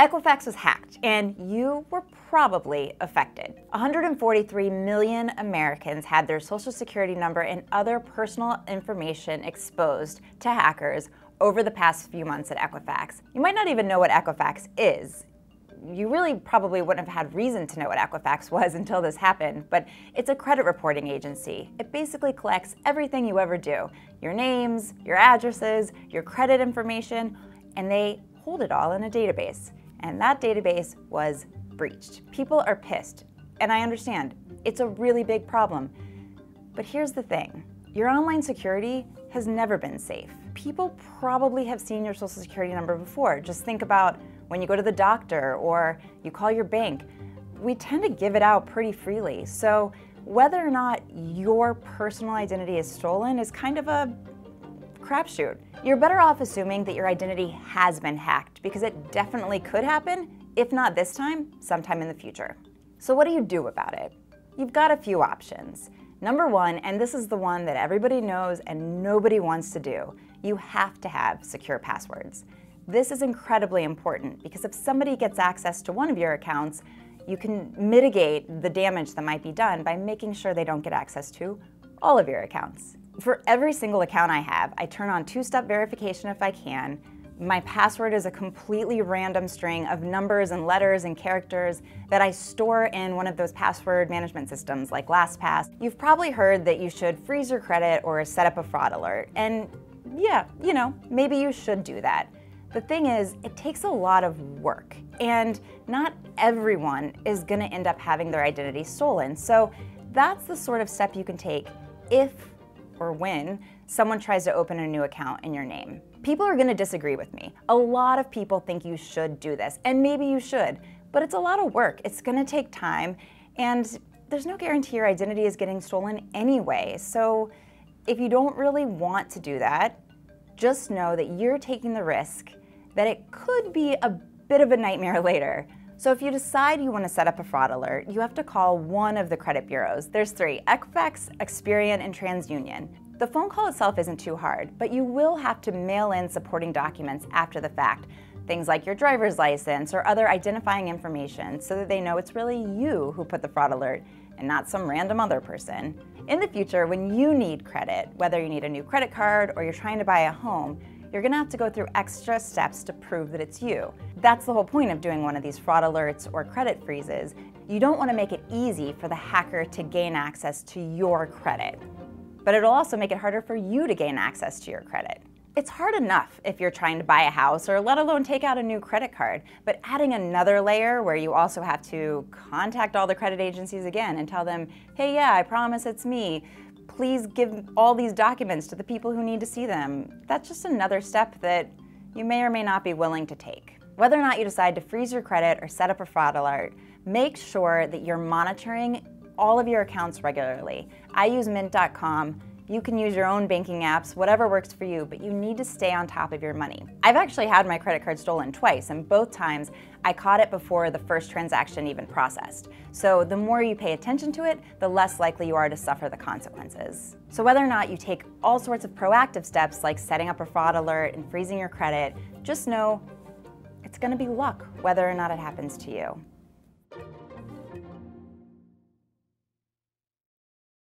Equifax was hacked, and you were probably affected. 143 million Americans had their social security number and other personal information exposed to hackers over the past few months at Equifax. You might not even know what Equifax is. You really probably wouldn't have had reason to know what Equifax was until this happened, but it's a credit reporting agency. It basically collects everything you ever do, your names, your addresses, your credit information, and they hold it all in a database. And that database was breached. People are pissed, and I understand, it's a really big problem. But here's the thing, your online security has never been safe. People probably have seen your social security number before. Just think about when you go to the doctor or you call your bank. We tend to give it out pretty freely, so whether or not your personal identity is stolen is kind of a crapshoot. You're better off assuming that your identity has been hacked because it definitely could happen, if not this time, sometime in the future. So what do you do about it? You've got a few options. Number one, and this is the one that everybody knows and nobody wants to do, you have to have secure passwords. This is incredibly important because if somebody gets access to one of your accounts, you can mitigate the damage that might be done by making sure they don't get access to all of your accounts. For every single account I have, I turn on two-step verification if I can. My password is a completely random string of numbers and letters and characters that I store in one of those password management systems like LastPass. You've probably heard that you should freeze your credit or set up a fraud alert. And yeah, maybe you should do that. The thing is, it takes a lot of work, and not everyone is gonna end up having their identity stolen. So that's the sort of step you can take if or when someone tries to open a new account in your name. People are gonna disagree with me. A lot of people think you should do this, and maybe you should, but it's a lot of work. It's gonna take time, and there's no guarantee your identity is getting stolen anyway. So if you don't really want to do that, just know that you're taking the risk that it could be a bit of a nightmare later. So if you decide you want to set up a fraud alert, you have to call one of the credit bureaus. There's three: Equifax, Experian, and TransUnion. The phone call itself isn't too hard, but you will have to mail in supporting documents after the fact. Things like your driver's license or other identifying information so that they know it's really you who put the fraud alert and not some random other person. In the future, when you need credit, whether you need a new credit card or you're trying to buy a home, you're gonna have to go through extra steps to prove that it's you. That's the whole point of doing one of these fraud alerts or credit freezes. You don't wanna make it easy for the hacker to gain access to your credit, but it'll also make it harder for you to gain access to your credit. It's hard enough if you're trying to buy a house or let alone take out a new credit card, but adding another layer where you also have to contact all the credit agencies again and tell them, hey, yeah, I promise it's me. Please give all these documents to the people who need to see them. That's just another step that you may or may not be willing to take. Whether or not you decide to freeze your credit or set up a fraud alert, make sure that you're monitoring all of your accounts regularly. I use Mint.com. You can use your own banking apps, whatever works for you, but you need to stay on top of your money. I've actually had my credit card stolen twice, and both times I caught it before the first transaction even processed. So the more you pay attention to it, the less likely you are to suffer the consequences. So whether or not you take all sorts of proactive steps like setting up a fraud alert and freezing your credit, just know it's gonna be luck whether or not it happens to you.